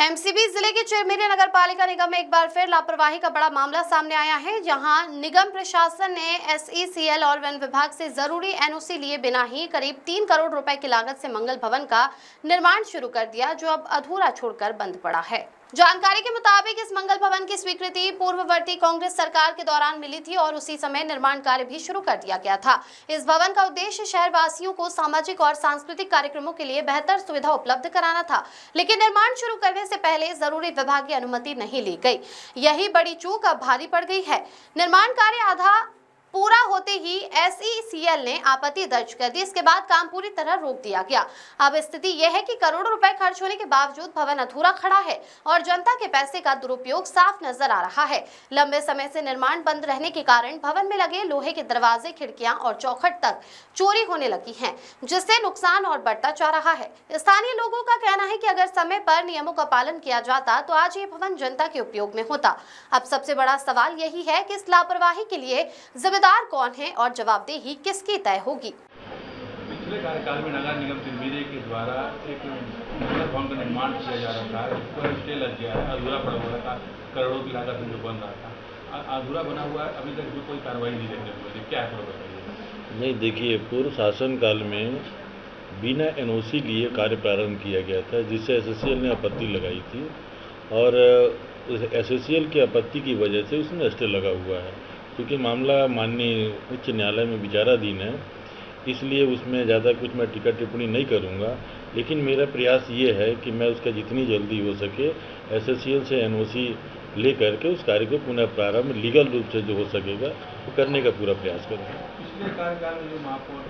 MCB जिले के चिरमिरी नगर पालिका निगम में एक बार फिर लापरवाही का बड़ा मामला सामने आया है, जहां निगम प्रशासन ने एसईसीएल और वन विभाग से जरूरी एनओसी लिए बिना ही करीब 3 करोड़ रुपए की लागत से मंगल भवन का निर्माण शुरू कर दिया, जो अब अधूरा छोड़कर बंद पड़ा है। जानकारी के मुताबिक इस मंगल भवन की स्वीकृति पूर्ववर्ती कांग्रेस सरकार के दौरान मिली थी और उसी समय निर्माण कार्य भी शुरू कर दिया गया था। इस भवन का उद्देश्य शहरवासियों को सामाजिक और सांस्कृतिक कार्यक्रमों के लिए बेहतर सुविधा उपलब्ध कराना था, लेकिन निर्माण शुरू करने से पहले जरूरी विभागीय अनुमति नहीं ली गई। यही बड़ी चूक अब भारी पड़ गई है। निर्माण कार्य आधा पूरा होते ही एसईसीएल ने आपत्ति दर्ज कर दी। इसके बाद काम पूरी तरह रोक दिया गया। अब स्थिति यह है कि करोड़ों रुपए खर्च होने के बावजूद भवन अधूरा खड़ा है और जनता के पैसे का दुरुपयोग साफ नजर आ रहा है। लंबे समय से निर्माण बंद रहने के कारण भवन में लगे लोहे के दरवाजे, खिड़कियां और चौखट तक चोरी होने लगी है, जिससे नुकसान और बढ़ता जा रहा है। स्थानीय लोगों का कहना है कि अगर समय पर नियमों का पालन किया जाता तो आज ये भवन जनता के उपयोग में होता। अब सबसे बड़ा सवाल यही है कि इस लापरवाही के लिए जिम्मेदार कौन है और जवाबदेही किसकी तय होगी। पिछले कार्यकाल में नगर निगम चिरमिरी के द्वारा एक मंगल भवन का निर्माण किया जा रहा था, इस पर स्टे लग गया है, अधूरा पड़ा हुआ था, करोड़ों की लागत में जो बन रहा था, अधूरा बना हुआ है। अभी तक जो कोई कार्रवाई नहीं देखने को मिली, क्या है बताइए। नहीं, देखिए, पूर्व शासन काल में बिना एनओसी लिए कार्य प्रारंभ किया गया था, जिससे एसईसीएल ने आपत्ति लगाई थी और एसईसीएल की आपत्ति की वजह से उसमें स्टे लगा हुआ है। क्योंकि मामला माननीय उच्च न्यायालय में विचाराधीन है, इसलिए उसमें ज़्यादा कुछ मैं टीका टिप्पणी नहीं करूँगा। लेकिन मेरा प्रयास ये है कि मैं उसका जितनी जल्दी हो सके एसईसीएल से एनओसी ले करके उस कार्य को पुनः प्रारंभ लीगल रूप से जो हो सकेगा वो करने का पूरा प्रयास करूँगा। पिछले कार्यकाल में जो महापौर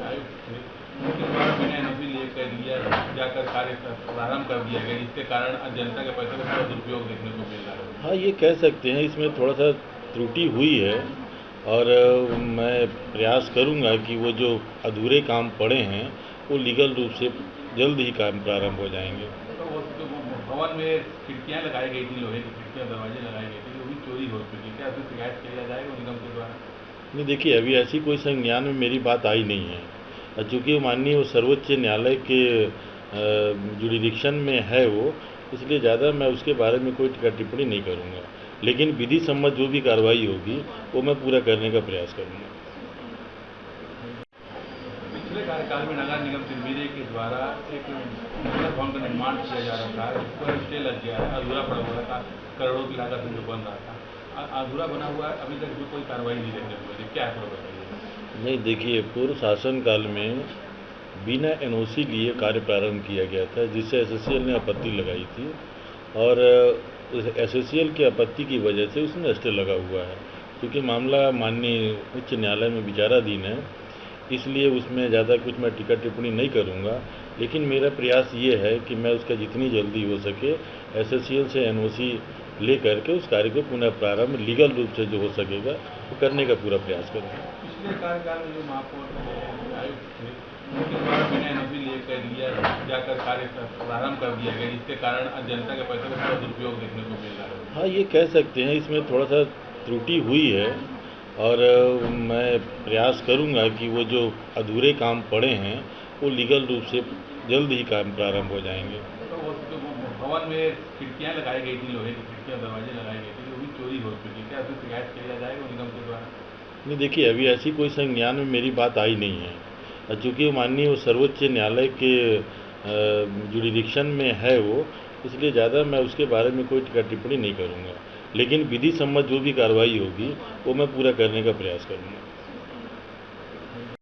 आयुक्त थे, उनके द्वारा बिना एनओसी लेकर लिया जाकर कार्य प्रारंभ कर दिया गया, जिसके कारण जनता के पैसे का थोड़ा दुरुपयोग देखने को मिल रहा है। हाँ, ये कह सकते हैं, इसमें थोड़ा सा त्रुटि हुई है और मैं प्रयास करूंगा कि वो जो अधूरे काम पड़े हैं वो लीगल रूप से जल्द ही काम प्रारंभ हो जाएंगे। तो वो भवन में खिड़कियां लगाई गई थी, लोहे की खिड़कियां, दरवाजे लगाए गए थे, वो भी चोरी हो चुकी है। क्या उसकी शिकायत किया जाएगा निगम के द्वारा? नहीं, देखिए, अभी ऐसी कोई संज्ञान में मेरी बात आई नहीं है और चूँकि माननीय वो सर्वोच्च न्यायालय के जुरिडिक्शन में है वो, इसलिए ज़्यादा मैं उसके बारे में कोई टीका टिप्पणी नहीं करूँगा। लेकिन विधि सम्मत जो भी कार्रवाई होगी वो मैं पूरा करने का प्रयास करूँगा। पिछले कार्यकाल में नगर निगम चिरमिरी के द्वारा एक मंगल भवन का निर्माण किया जा रहा था, इस पर स्टे लग गया है, अधूरा पड़ा हुआ था, करोड़ों की लागत में जो बन रहा था, अधूरा बना हुआ है। अभी तक जो कोई कार्रवाई नहीं देखने को मिली, क्या है बताइए। नहीं, देखिए, पूर्व शासन काल में बिना एनओसी लिए कार्य प्रारंभ किया गया था, जिससे एसईसीएल ने आपत्ति लगाई थी और एसईसीएल की आपत्ति की वजह से उसमें स्टे लगा हुआ है। क्योंकि मामला माननीय उच्च न्यायालय में विचाराधीन है, इसलिए उसमें ज़्यादा कुछ मैं टीका टिप्पणी नहीं करूँगा। लेकिन मेरा प्रयास ये है कि मैं उसका जितनी जल्दी हो सके एसईसीएल से एनओसी ले करके उस कार्य को पुनः प्रारंभ लीगल रूप से जो हो सकेगा वो करने का पूरा प्रयास करूँगा। पिछले कार्यकाल में जो महापौर आयुक्त थे, उनके द्वारा बिना एनओसी लेकर लिया जाकर कार्य प्रारंभ कर दिया गया, जिसके कारण जनता के पैसे का थोड़ा दुरुपयोग देखने को मिल रहा है। हाँ, ये कह सकते हैं, इसमें थोड़ा सा त्रुटि हुई है और मैं प्रयास करूंगा कि वो जो अधूरे काम पड़े हैं वो लीगल रूप से जल्द ही काम प्रारंभ हो जाएंगे। तो वो भवन में खिड़कियां लगाई गई थी, लोहे की खिड़कियां, दरवाजे लगाए गए थे, वो भी चोरी हो चुकी है। क्या उसकी शिकायत किया जाएगा निगम के द्वारा? नहीं, देखिए, अभी ऐसी कोई संज्ञान में मेरी बात आई नहीं है और चूँकि माननीय वो सर्वोच्च न्यायालय के जुरिडिक्शन में है वो, इसलिए ज़्यादा मैं उसके बारे में कोई टीका टिप्पणी नहीं करूँगा। लेकिन विधि सम्मत जो भी कार्रवाई होगी वो मैं पूरा करने का प्रयास करूँगा।